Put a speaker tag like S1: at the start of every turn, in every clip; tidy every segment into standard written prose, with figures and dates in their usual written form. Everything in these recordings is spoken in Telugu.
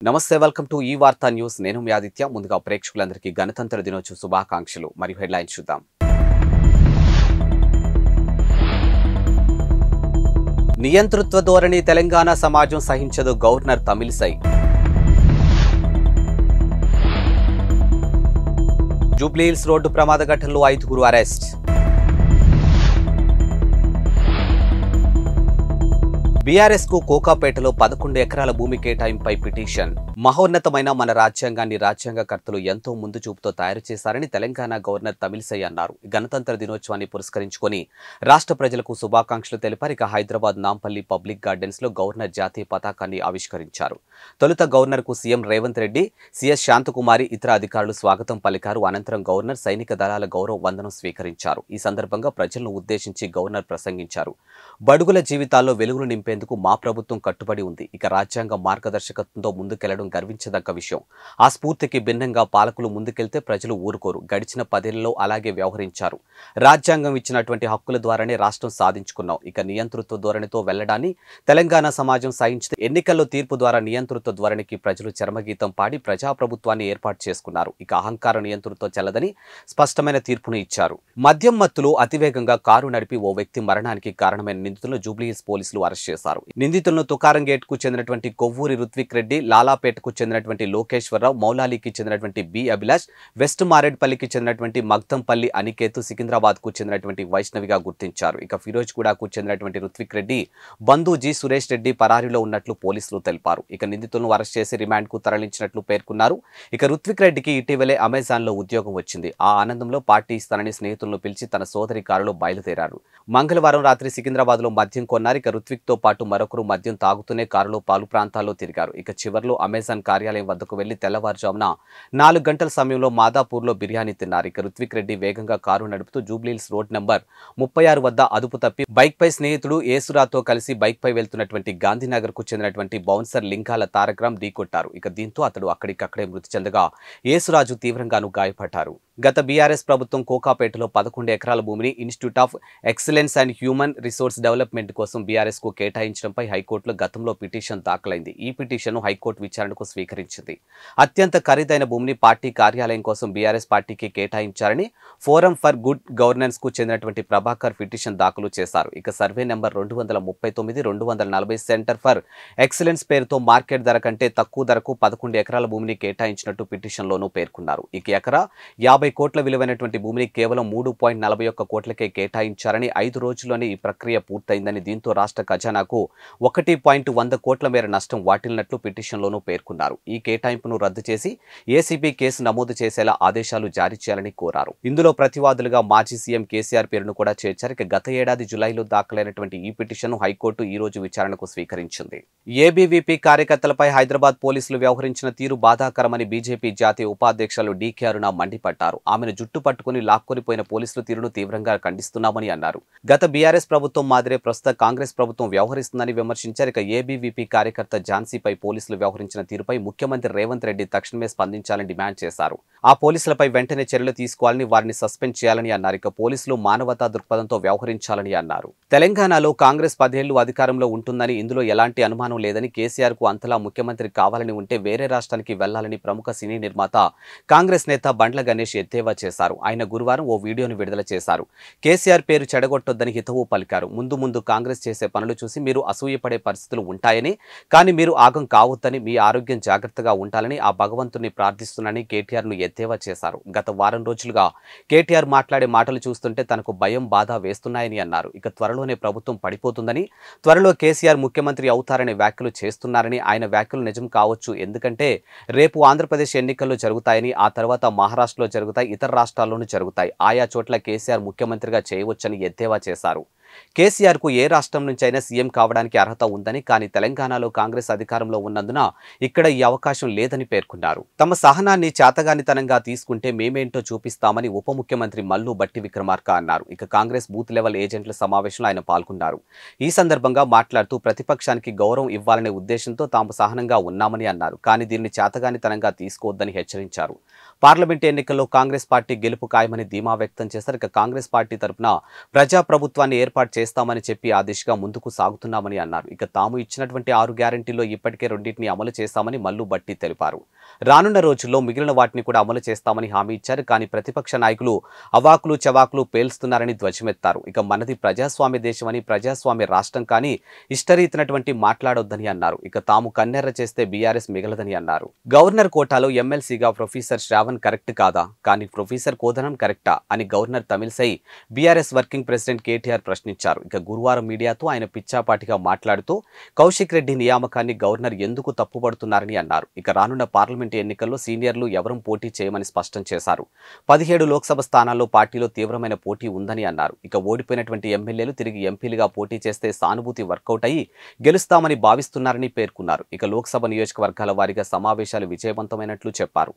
S1: నమస్తే వెల్కమ్ టు ఈ వార్తా న్యూస్ నేను మీ ఆదిత్య ముందుగా ప్రేక్షకులందరికీ గణతంత్ర దినోత్సవ శుభాకాంక్షలు మరియు హెడ్లైన్స్ చూద్దాం నియంతృత్వ ధోరణి తెలంగాణ సమాజం సహించదు గవర్నర్ తమిళిసై జూబ్లీ హిల్స్ రోడ్డు ప్రమాద ఘటనలో 5 అరెస్ట్ బీఆర్ఎస్ కు కోకాపేటలో 11 ఎకరాల భూమి కేటాయింపై పిటిషన్ మహోన్నతమైన మన రాజ్యాంగాన్ని రాజ్యాంగకర్తలు ఎంతో ముందు చూపుతో తయారు చేశారని తెలంగాణ గవర్నర్ తమిళిసై అన్నారు. గణతంత్ర దినోత్సవాన్ని పురస్కరించుకొని రాష్ట్ర ప్రజలకు శుభాకాంక్షలు తెలిపారు. ఇక హైదరాబాద్ నాంపల్లి పబ్లిక్ గార్డెన్స్ లో గవర్నర్ జాతీయ పతాకాన్ని ఆవిష్కరించారు. తొలుత గవర్నర్ కు సీఎం రేవంత్ రెడ్డి, సిఎస్ శాంతకుమారి ఇతర అధికారులు స్వాగతం పలికారు. అనంతరం గవర్నర్ సైనిక దళాల గౌరవ వందనం స్వీకరించారు. ఈ సందర్భంగా ప్రజలను ఉద్దేశించి గవర్నర్ ప్రసంగించారు. బడుగుల జీవితాల్లో వెలుగులు నింపేందుకు మా ప్రభుత్వం కట్టుబడి ఉంది. ఇక రాజ్యాంగ మార్గదర్శకత్వంతో ముందుకెళ్లడం గర్వించదగ్గ విషయం. ఆ స్ఫూర్తికి భిన్నంగా పాలకులు ముందుకెళ్తే ప్రజలు ఊరుకోరు. గడిచిన 10 ఏళ్లలో అలాగే వ్యవహరించారు. రాజ్యాంగం ఇచ్చినటువంటి హక్కుల ద్వారానే రాష్ట్రం సాధించుకున్నాం. ఇక నియంతృత్వ ధోరణితో వెళ్లడాన్ని తెలంగాణ సమాజం సహించి ఎన్నికల్లో తీర్పు ద్వారా నియంతృత్వ ధోరణికి ప్రజలు చరమగీతం పాడి ప్రజాప్రభుత్వాన్ని ఏర్పాటు చేసుకున్నారు. ఇక అహంకార నియంతృత్వం చెల్లదని స్పష్టమైన తీర్పును ఇచ్చారు. మద్యం మత్తులో అతివేగంగా కారు నడిపి ఓ వ్యక్తి మరణానికి కారణమైన నిందితులను జూబ్లీ హిల్స్ పోలీసులు అరెస్ట్ చేశారు. నిందితులను తుకారం గేట్ కు చెందినటువంటి కొవ్వూరి రుత్విక్ రెడ్డి, లాలాపేటకు చెందినటువంటి లోకేశ్వరరావు, మౌలాలికి చెందినటువంటి బి అభిలాష్, వెస్ట్ మారేడ్పల్లికి చెందినటువంటి మగ్దంపల్లి అనికేతు, సికింద్రాబాద్ కు చెందినటువంటి వైష్ణవిగా గుర్తించారు. ఇక ఫిరోజ్గూడకు చెందినటువంటి రుత్విక్ రెడ్డి బంధు జి సురేష్ రెడ్డి పరారీలో ఉన్నట్లు పోలీసులు తెలిపారు. ఇక నిందితులను అరెస్ట్ చేసి రిమాండ్ కు తరలించినట్లు పేర్కొన్నారు. ఇక రుత్విక్ రెడ్డికి ఇటీవలే అమెజాన్ లో ఉద్యోగం వచ్చింది. ఆ ఆనందంలో పార్టీ ఇస్తానని స్నేహితులను పిలిచి తన సోదరి కారులో బయలుదేరారు. మంగళవారం రాత్రి సికింద్రాబాద్ లో మద్యం కొన్నారు. ఇక రుత్విక్ తో పాటు మరొకరు మద్యం తాగుతూనే కారులో పలు ప్రాంతాల్లో తిరిగారు. ఇక చివర్లో అమెజాన్ కార్యాలయం వద్దకు వెళ్లి తెల్లవారుజామున 4 గంటల సమయంలో మాదాపూర్లో బిర్యానీ తిన్నారు. ఇక రుత్విక్ రెడ్డి వేగంగా కారు నడుపుతూ జూబ్లీహిల్స్ రోడ్ నంబర్ 36 వద్ద అదుపు తప్పి బైక్ పై స్నేహితుడు ఏసురాతో కలిసి బైక్ పై వెళ్తున్నటువంటి గాంధీనగర్ కు చెందినటువంటి బౌన్సర్ లింగాల తారకరాం ఢీకొట్టారు. ఇక దీంతో అతడు అక్కడికక్కడే మృతి చెందగా ఏసురాజు తీవ్రంగాను గాయపడ్డారు. గత బీఆర్ఎస్ ప్రభుత్వం కోకాపేటలో 11 ఎకరాల భూమిని institute of excellence and human resource development కోసం బీఆర్ఎస్ కు కేటాయించడంపై హైకోర్టులో గతంలో పిటిషన్ దాఖలైంది. ఈ పిటిషన్ను హైకోర్టు విచారణకు స్వీకరించింది. అత్యంత ఖరీదైన భూమిని పార్టీ కార్యాలయం కోసం బీఆర్ఎస్ పార్టీకి కేటాయించారని ఫోరం ఫర్ గుడ్ గవర్నెన్స్ కు చెందినటువంటి ప్రభాకర్ పిటిషన్ దాఖలు చేశారు. ఇక survey number 239, 240 centre for excellence పేరుతో మార్కెట్ ధర కంటే తక్కువ ధరకు 11 ఎకరాల భూమిని కేటాయించినట్టు పిటిషన్లోనూ పేర్కొన్నారు. ఇక ఎకరా 50 కోట్ల విలువైనటువంటి భూమిని కేవలం 3.41 కోట్లకే కేటాయించారని 5 రోజుల్లోనే ఈ ప్రక్రియ పూర్తయిందని, దీంతో రాష్ట్ర ఖజానాకు 1.100 కోట్ల మేర నష్టం వాటిల్లినట్లు పిటిషన్లోనూ పేర్కొన్నారు. ఈ కేటాయింపును రద్దు చేసి ఏసీబీ కేసు నమోదు చేసేలా ఆదేశాలు జారీ చేయాలని కోరారు. ఇందులో ప్రతివాదులుగా మాజీ సీఎం కేసీఆర్ పేరును కూడా చేర్చారు. ఇక గత ఏడాది జులైలో దాఖలైనటువంటి ఈ పిటిషన్ను హైకోర్టు ఈ రోజు విచారణకు స్వీకరించింది. ఏబీవీపీ కార్యకర్తలపై హైదరాబాద్ పోలీసులు వ్యవహరించిన తీరు బాధాకరమని బీజేపీ జాతీయ ఉపాధ్యక్షులు డీకే అరుణ మండిపడ్డారు. ఆమెను జుట్టు పట్టుకుని లాక్కొనిపోయిన పోలీసుల తీరును తీవ్రంగా ఖండిస్తున్నామని అన్నారు. గత బీఆర్ఎస్ ప్రభుత్వం మాదిరే ప్రస్తుత కాంగ్రెస్ ప్రభుత్వం వ్యవహరిస్తుందని విమర్శించారు. ఇక ఏబీవీపీ కార్యకర్త ఝాన్సీపై పోలీసులు వ్యవహరించిన తీరుపై ముఖ్యమంత్రి రేవంత్ రెడ్డి తక్షణమే స్పందించాలని డిమాండ్ చేశారు. ఆ పోలీసులపై వెంటనే చర్యలు తీసుకోవాలని, వారిని సస్పెండ్ చేయాలని అన్నారు. ఇక పోలీసులు మానవతా దృక్పథంతో వ్యవహరించాలని అన్నారు. తెలంగాణలో కాంగ్రెస్ 10 ఏళ్లు అధికారంలో ఉంటుందని, ఇందులో ఎలాంటి అనుమానం లేదని, కేసీఆర్ కు అంతలా ముఖ్యమంత్రి కావాలని ఉంటే వేరే రాష్ట్రానికి వెళ్లాలని ప్రముఖ సినీ నిర్మాత కాంగ్రెస్ నేత బండ్ల గణేష్ ఎద్దేవా చేశారు. ఆయన గురువారం ఓ వీడియోను విడుదల చేశారు. కేసీఆర్ పేరు చెడగొట్టొద్దని హితవు పలికారు. ముందు కాంగ్రెస్ చేసే పనులు చూసి మీరు అసూయపడే పరిస్థితులు ఉంటాయని, కానీ మీరు ఆగం కావద్దని, మీ ఆరోగ్యం జాగ్రత్తగా ఉండాలని ఆ భగవంతుని ప్రార్థిస్తున్నానని కేటీఆర్ ను ఎద్దేవా చేశారు. గత వారం రోజులుగా కేటీఆర్ మాట్లాడే మాటలు చూస్తుంటే తనకు భయం, బాధ వేస్తున్నాయని అన్నారు. ఇక త్వరలోనే ప్రభుత్వం పడిపోతుందని, త్వరలో కేసీఆర్ ముఖ్యమంత్రి అవుతారనే వ్యాఖ్యలు చేస్తున్నారని, ఆయన వ్యాఖ్యలు నిజం కావచ్చు, ఎందుకంటే రేపు ఆంధ్రప్రదేశ్ ఎన్నికల్లో జరుగుతాయని, ఆ తర్వాత మహారాష్ట్రలో జరుగుతాయి, ఇతర రాష్ట్రాల్లోనూ జరుగుతాయి, ఆయా చోట్ల కేసీఆర్ ముఖ్యమంత్రిగా చేయవచ్చని ఎద్దేవా చేశారు. కేసీఆర్ కు ఏ రాష్ట్రం నుంచైనా సీఎం కావడానికి అర్హత ఉందని, కానీ తెలంగాణలో కాంగ్రెస్ అధికారంలో ఉన్నందున ఇక్కడ ఈ అవకాశం లేదని పేర్కొన్నారు. తమ సహనాన్ని చేతగానితనంగా తీసుకుంటే మేమేంటో చూపిస్తామని ఉప ముఖ్యమంత్రి మల్లు భట్టి విక్రమార్క అన్నారు. ఇక కాంగ్రెస్ బూత్ లెవెల్ ఏజెంట్ల సమావేశంలో ఆయన పాల్గొన్నారు. ఈ సందర్భంగా మాట్లాడుతూ ప్రతిపక్షానికి గౌరవం ఇవ్వాలనే ఉద్దేశంతో తాము సహనంగా ఉన్నామని అన్నారు. కానీ దీన్ని చేతగానితనంగా తీసుకోవద్దని హెచ్చరించారు. పార్లమెంట్ ఎన్నికల్లో కాంగ్రెస్ పార్టీ గెలుపు ఖాయమని ధీమా వ్యక్తం చేశారు. ఇక కాంగ్రెస్ పార్టీ తరఫున ప్రజాప్రభుత్వాన్ని ఏర్పాటు ఏర్పాటు చేస్తామని చెప్పి ఆ దిశగా ముందుకు సాగుతున్నామని అన్నారు. ఇక తాము ఇచ్చినటువంటి 6 గ్యారెంటీల్లో ఇప్పటికే 2టిని అమలు చేస్తామని మల్లు భట్టి తెలిపారు. రానున్న రోజుల్లో మిగిలిన వాటిని కూడా అమలు చేస్తామని హామీ ఇచ్చారు. కానీ ప్రతిపక్ష నాయకులు అవాకులు చవాకులు పేల్స్తున్నారని ధ్వజమెత్తారు. ఇక మనది ప్రజాస్వామ్య దేశమని, ప్రజాస్వామ్య రాష్ట్రం కానీ ఇష్టరీతినటువంటి మాట్లాడొద్దని అన్నారు. ఇక తాము కన్నెర్ర చేస్తే బీఆర్ఎస్ మిగలదని అన్నారు. గవర్నర్ కోటాలో ఎమ్మెల్సీగా ప్రొఫెసర్ శ్రావణ్ కరెక్ట్ కాదా, కానీ ప్రొఫెసర్ కోదనం కరెక్టా అని governor Tamilisai BRS working president KTR ప్రశ్నించారు. ఇక గురువారం మీడియాతో ఆయన పిచ్చాపాటిగా మాట్లాడుతూ కౌశిక్ రెడ్డి నియామకాన్ని గవర్నర్ ఎందుకు తప్పుపడుతున్నారని అన్నారు. ఇక రానున్న పార్లమెంటు ఎన్నికల్లో సీనియర్లు ఎవరూ పోటీ చేయమని స్పష్టం చేశారు. 17 లోక్సభ స్థానాల్లో పార్టీలో తీవ్రమైన పోటీ ఉందని అన్నారు. ఇక ఓడిపోయినటువంటి ఎమ్మెల్యేలు తిరిగి ఎంపీలుగా పోటీ చేస్తే సానుభూతి వర్కౌట్ అయ్యి గెలుస్తామని భావిస్తున్నారని పేర్కొన్నారు. ఇక లోక్సభ నియోజకవర్గాల వారీగా సమావేశాలు విజయవంతమైనట్లు చెప్పారు.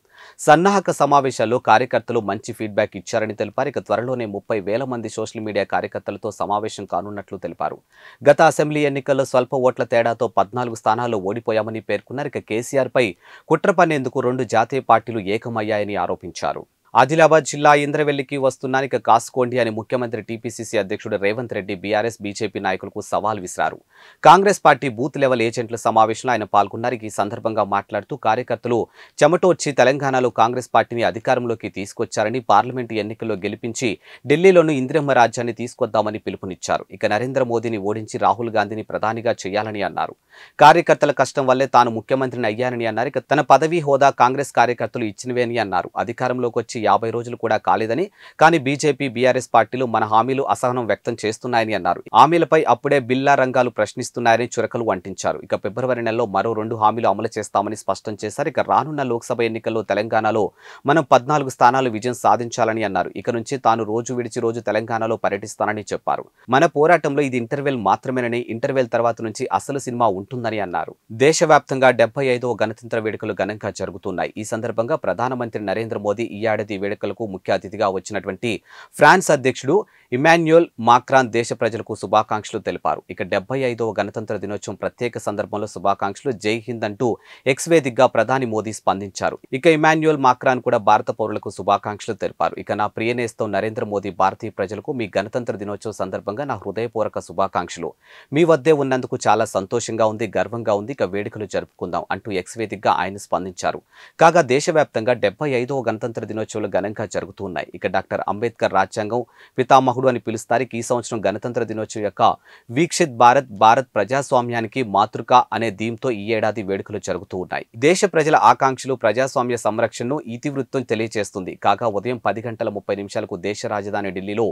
S1: సన్నాహక సమావేశాల్లో కార్యకర్తలు మంచి ఫీడ్బ్యాక్ ఇచ్చారని తెలిపారు. ఇక త్వరలోనే 30,000 మంది సోషల్ మీడియా కార్యకర్తలతో సమావేశం కానున్నట్లు తెలిపారు. గత అసెంబ్లీ ఎన్నికల్లో స్వల్ప ఓట్ల తేడాతో 14 స్థానాల్లో ఓడిపోయామని పేర్కొన్నారు. ఇక కేసీఆర్ పై కుట్ర పన్నేందుకు 2 జాతీయ పార్టీలు ఏకమయ్యాయని ఆరోపించారు. ఆదిలాబాద్ జిల్లా ఇంద్రవెల్లికి వస్తున్నాను. ఇక కాసుకోండి అని ముఖ్యమంత్రి టీపీసీసీ అధ్యక్షుడు రేవంత్ రెడ్డి బీఆర్ఎస్ బీజేపీ నాయకులకు సవాల్ విసిరారు. కాంగ్రెస్ పార్టీ బూత్ లెవెల్ ఏజెంట్ల సమావేశంలో ఆయన పాల్గొన్నారు. ఈ సందర్భంగా మాట్లాడుతూ కార్యకర్తలు చెమటోడ్చి తెలంగాణలో కాంగ్రెస్ పార్టీని అధికారంలోకి తీసుకొచ్చారని, పార్లమెంటు ఎన్నికల్లో గెలిపించి ఢిల్లీలోనూ ఇందిరమ్మ రాజ్యాన్ని తీసుకొద్దామని పిలుపునిచ్చారు. ఇక నరేంద్ర మోదీని ఓడించి రాహుల్ గాంధీని ప్రధానిగా చేయాలని అన్నారు. కార్యకర్తల కష్టం వల్లే తాను ముఖ్యమంత్రిని అయ్యానని అన్నారు. ఇక తన పదవీ హోదా కాంగ్రెస్ కార్యకర్తలు ఇచ్చినవే అని అన్నారు. అధికారంలోకి వచ్చి 50 రోజులు కూడా కాలేదని, కానీ బీజేపీ బీఆర్ఎస్ పార్టీలు మన హామీలు అసహనం వ్యక్తం చేస్తున్నాయని అన్నారు. హామీలపై అప్పుడే బిల్లా రంగాలు ప్రశ్నిస్తున్నాయని చురకలు అంటించారు. ఇక ఫిబ్రవరి నెలలో మరో 2 హామీలు అమలు చేస్తామని స్పష్టం చేశారు. ఇక రానున్న లోక్సభ ఎన్నికల్లో తెలంగాణలో మనం 14 స్థానాలు విజయం సాధించాలని అన్నారు. ఇక నుంచి తాను రోజు విడిచి రోజు తెలంగాణలో పర్యటిస్తానని చెప్పారు. మన పోరాటంలో ఇది ఇంటర్వెల్ మాత్రమేనని, ఇంటర్వెల్ తర్వాత నుంచి అసలు సినిమా ఉంటుందని అన్నారు. దేశవ్యాప్తంగా 75వ గణతంత్ర వేడుకలు ఘనంగా జరుగుతున్నాయి. ఈ సందర్భంగా ప్రధానమంత్రి నరేంద్ర మోదీ ఈ ఏడాది వేడుకలకు ముఖ్య అతిథిగా వచ్చినటువంటి ఫ్రాన్స్ అధ్యక్షుడు ఇమాన్యుయల్ మాక్రాన్ దేశ ప్రజలకు శుభాకాంక్షలు తెలిపారు. ఇక 75వ గణతంత్ర దినోత్సవం ప్రత్యేక సందర్భంలో శుభాకాంక్షలు, జై హింద్ అంటూ ఎక్స్ వేదికగా ప్రధాని మోదీ స్పందించారు. ఇక ఇమాన్యుయల్ మాక్రాన్ కూడా భారత పౌరులకు శుభాకాంక్షలు తెలిపారు. ఇక నా ప్రియనేస్తం నరేంద్ర మోదీ భారతీయ ప్రజలకు మీ గణతంత్ర దినోత్సవం సందర్భంగా నా హృదయపూర్వక శుభాకాంక్షలు. మీ వద్దే ఉన్నందుకు చాలా సంతోషంగా ఉంది, గర్వంగా ఉంది. ఇక వేడుకలు జరుపుకుందాం అంటూ ఎక్స్ వేదికగా ఆయన స్పందించారు. కాగా దేశవ్యాప్తంగా 75వ గణతంత్ర దినోత్సవాలు ఘనంగా జరుగుతున్నాయి. ఇక డాక్టర్ అంబేద్కర్ రాజ్యాంగం పితామహుడు అని పిలుస్తారు. ఈ సంవత్సరం గణతంత్ర దినోత్సవం యొక్క వీక్షిత్ భారత్, భారత్ ప్రజాస్వామ్యానికి మాతృక అనే థీమ్తో ఈ ఏడాది వేడుకలు జరుగుతూ ఉన్నాయి. దేశ ప్రజల ఆకాంక్షలు ప్రజాస్వామ్య సంరక్షణను ఇతివృత్తం తెలియజేస్తుంది. కాగా ఉదయం 10:30 దేశ రాజధాని ఢిల్లీలో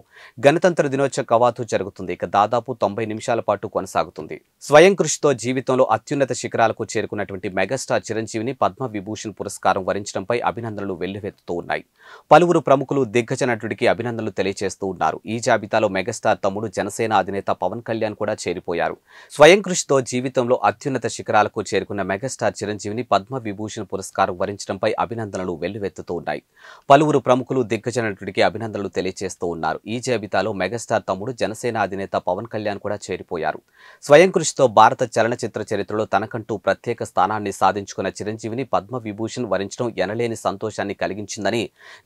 S1: గణతంత్ర దినోత్సవ కవాతు జరుగుతుంది. ఇక దాదాపు 90 నిమిషాల పాటు కొనసాగుతుంది. స్వయం కృషితో జీవితంలో అత్యున్నత శిఖరాలకు చేరుకున్నటువంటి మెగాస్టార్ చిరంజీవిని పద్మ విభూషణ్ పురస్కారం వరించడంపై అభినందనలు వెల్లువెత్తుతూ ఉన్నాయి. పలువురు ప్రముఖులు దిగ్గజ నటుడికి అభినందనలు తెలియజేస్తూ ఉన్నారు. ఈ జాబితాలో మెగాస్టార్ తమ్ముడు జనసేన అధినేత పవన్ కళ్యాణ్ కూడా చేరిపోయారు. స్వయం కృషితో జీవితంలో అత్యున్నత శిఖరాలకు చేరుకున్న మెగాస్టార్ చిరంజీవిని పద్మ విభూషణ్ పురస్కారం వరించడంపై అభినందనలు వెల్లువెత్తుతూ ఉన్నాయి. పలువురు ప్రముఖులు దిగ్గజ నటుడికి అభినందనలు తెలియజేస్తూ ఉన్నారు. ఈ జాబితాలో మెగాస్టార్ తమ్ముడు జనసేన అధినేత పవన్ కళ్యాణ్ కూడా చేరిపోయారు. స్వయం కృషితో భారత చలనచిత్ర చరిత్రలో తనకంటూ ప్రత్యేక స్థానాన్ని సాధించుకున్న చిరంజీవిని పద్మ విభూషణ్ వరించడం ఎనలేని సంతోషాన్ని కలిగించిందని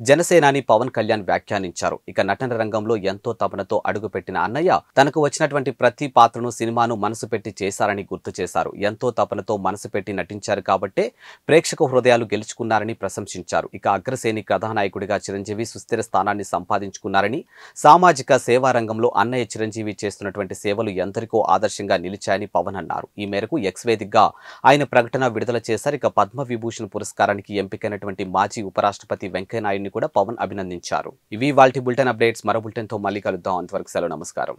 S1: జనసేనాని పవన్ కళ్యాణ్ వ్యాఖ్యానించారు. ఇక నటన రంగంలో ఎంతో తపనతో అడుగుపెట్టిన అన్నయ్య తనకు వచ్చినటువంటి ప్రతి పాత్రను సినిమాను మనసు పెట్టి చేశారని గుర్తు చేశారు. ఎంతో తపనతో మనసు పెట్టి నటించారు కాబట్టే ప్రేక్షక హృదయాలు గెలుచుకున్నారని ప్రశంసించారు. ఇక అగ్రశ్రేణి కథానాయకుడిగా చిరంజీవి సుస్థిర స్థానాన్ని సంపాదించుకున్నారని, సామాజిక సేవా రంగంలో అన్నయ్య చిరంజీవి చేస్తున్నటువంటి సేవలు ఎందరికో ఆదర్శంగా నిలిచాయని పవన్ అన్నారు. ఈ మేరకు ఎక్స్ వేదికగా ఆయన ప్రకటన విడుదల చేశారు. ఇక పద్మ విభూషణ్ పురస్కారానికి ఎంపికైనటువంటి మాజీ ఉపరాష్ట్రపతి వెంకయ్య నాయుడిని కూడా పవన్ అభినందించారు. ఇవి వాల్టి బులెటిన్ అప్డేట్స్. మరో బులెటిన్తో మళ్ళీ కలుద్దాం. అంతవరకు సెలవు, నమస్కారం.